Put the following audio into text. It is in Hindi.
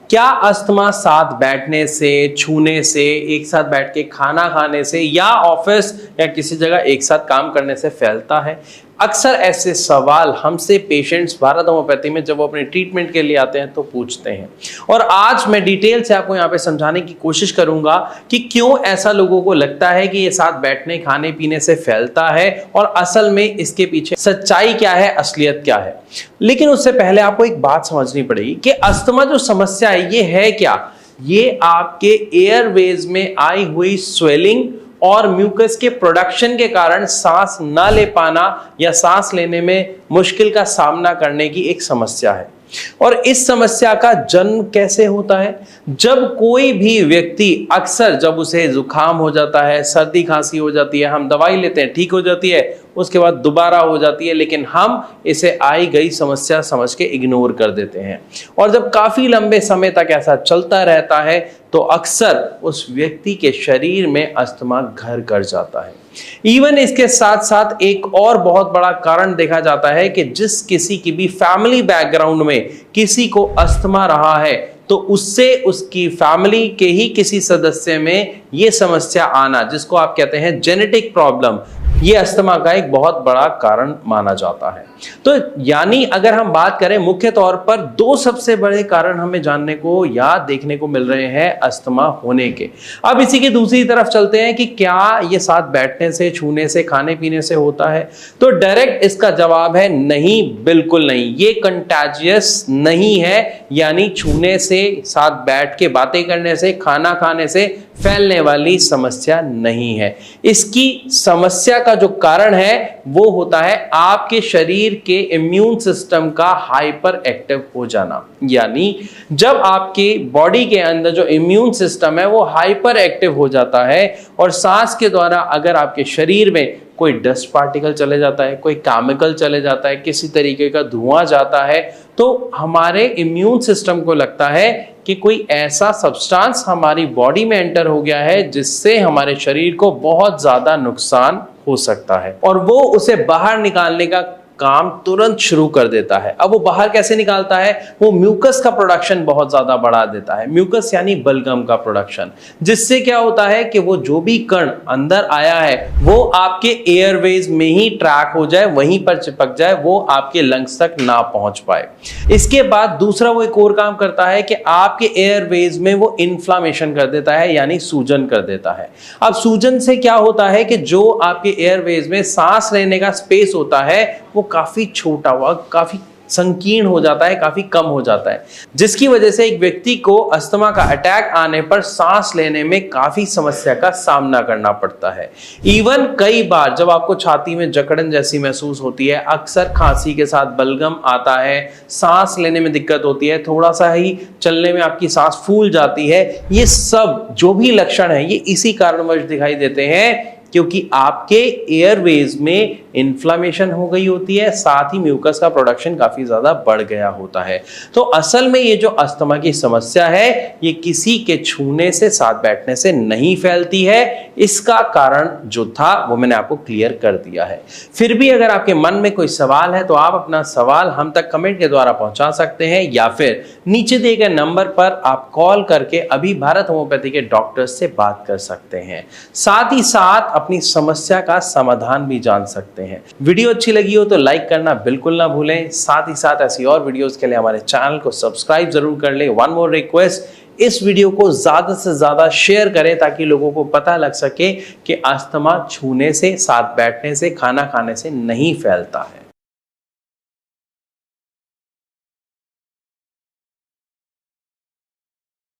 क्या अस्थमा साथ बैठने से, छूने से, एक साथ बैठ के खाना खाने से या ऑफिस या किसी जगह एक साथ काम करने से फैलता है? अक्सर ऐसे सवाल हमसे पेशेंट्स भारत होम्योपैथी में जब वो अपने ट्रीटमेंट के लिए आते हैं तो पूछते हैं। और आज मैं डिटेल से आपको यहाँ पे समझाने की कोशिश करूंगा कि क्यों ऐसा लोगों को लगता है कि ये साथ बैठने खाने पीने से फैलता है और असल में इसके पीछे सच्चाई क्या है, असलियत क्या है। लेकिन उससे पहले आपको एक बात समझनी पड़ेगी कि अस्थमा जो समस्या है ये है क्या। ये आपके एयरवेज में आई हुई स्वेलिंग और म्यूकस के प्रोडक्शन के कारण सांस ना ले पाना या सांस लेने में मुश्किल का सामना करने की एक समस्या है। और इस समस्या का जन्म कैसे होता है? जब कोई भी व्यक्ति, अक्सर जब उसे जुकाम हो जाता है, सर्दी खांसी हो जाती है, हम दवाई लेते हैं, ठीक हो जाती है, उसके बाद दोबारा हो जाती है, लेकिन हम इसे आई गई समस्या समझ के इग्नोर कर देते हैं। और जब काफी लंबे समय तक ऐसा चलता रहता है तो अक्सर उस व्यक्ति के शरीर में अस्थमा घर कर जाता है। इवन इसके साथ साथ एक और बहुत बड़ा कारण देखा जाता है कि जिस किसी की भी फैमिली बैकग्राउंड में किसी को अस्थमा रहा है तो उससे उसकी फैमिली के ही किसी सदस्य में यह समस्या आना, जिसको आप कहते हैं जेनेटिक प्रॉब्लम, ये अस्थमा का एक बहुत बड़ा कारण माना जाता है। तो यानी अगर हम बात करें मुख्य तौर पर दो सबसे बड़े कारण हमें जानने को या देखने को मिल रहे हैं अस्थमा होने के। अब इसी की दूसरी तरफ चलते हैं कि क्या ये साथ बैठने से, छूने से, खाने पीने से होता है? तो डायरेक्ट इसका जवाब है नहीं, बिल्कुल नहीं। ये कंटाजियस नहीं है, यानी छूने से, साथ बैठ के बातें करने से, खाना खाने से फैलने वाली समस्या नहीं है। इसकी समस्या का जो कारण है वो होता है आपके शरीर के इम्यून सिस्टम का हाइपर एक्टिव हो जाना। यानी जब आपकी बॉडी के अंदर जो इम्यून सिस्टम है वो हाइपर एक्टिव हो जाता है और सांस के द्वारा अगर आपके शरीर में कोई डस्ट पार्टिकल चले जाता है, कोई केमिकल चले जाता है, किसी तरीके का धुआं जाता है, तो हमारे इम्यून सिस्टम को लगता है कि कोई ऐसा सब्सटेंस हमारी बॉडी में एंटर हो गया है जिससे हमारे शरीर को बहुत ज्यादा नुकसान हो सकता है और वो उसे बाहर निकालने का काम तुरंत शुरू कर देता है। अब वो बाहर कैसे निकालता है? वो म्यूकस का प्रोडक्शन बहुत ज्यादा बढ़ा देता है। म्यूकस यानी बलगम का प्रोडक्शन, जिससे क्या होता है कि वो जो भी कण अंदर आया है वो आपके एयरवेज में ही ट्रैक हो जाए, वहीं पर चिपक जाए, वो आपके लंग्स तक ना पहुंच पाए। इसके बाद दूसरा वो एक और काम करता है कि आपके एयरवेज में वो इन्फ्लामेशन कर देता है, यानी सूजन कर देता है। अब सूजन से क्या होता है कि जो आपके एयरवेज में सांस लेने का स्पेस होता है वो काफी छोटा हुआ, काफी संकीर्ण हो जाता है, काफी कम हो जाता है, जिसकी वजह से एक व्यक्ति को अस्थमा का अटैक आने पर सांस लेने में काफी समस्या का सामना करना पड़ता है। इवन कई बार जब आपको छाती में जकड़न जैसी महसूस होती है, अक्सर खांसी के साथ बलगम आता है, सांस लेने में दिक्कत होती है, थोड़ा सा ही चलने में आपकी सांस फूल जाती है, ये सब जो भी लक्षण है ये इसी कारणवश दिखाई देते हैं क्योंकि आपके एयरवेज में इन्फ्लामेशन हो गई होती है, साथ ही म्यूकस का प्रोडक्शन काफी ज्यादा बढ़ गया होता है। तो असल में ये जो अस्थमा की समस्या है ये किसी के छूने से, साथ बैठने से नहीं फैलती है। इसका कारण जो था वो मैंने आपको क्लियर कर दिया है। फिर भी अगर आपके मन में कोई सवाल है तो आप अपना सवाल हम तक कमेंट के द्वारा पहुंचा सकते हैं या फिर नीचे दिए गए नंबर पर आप कॉल करके अभी भारत होम्योपैथी के डॉक्टर्स से बात कर सकते हैं। साथ ही साथ अपनी समस्या का समाधान भी जान सकते हैं। वीडियो अच्छी लगी हो तो लाइक करना बिल्कुल ना भूलें। साथ ही साथ ऐसी और वीडियोस के लिए हमारे चैनल को सब्सक्राइब जरूर कर लें। वन मोर रिक्वेस्ट, इस वीडियो को ज्यादा से ज्यादा शेयर करें ताकि लोगों को पता लग सके कि अस्थमा छूने से, साथ बैठने से, खाना खाने से नहीं फैलता है।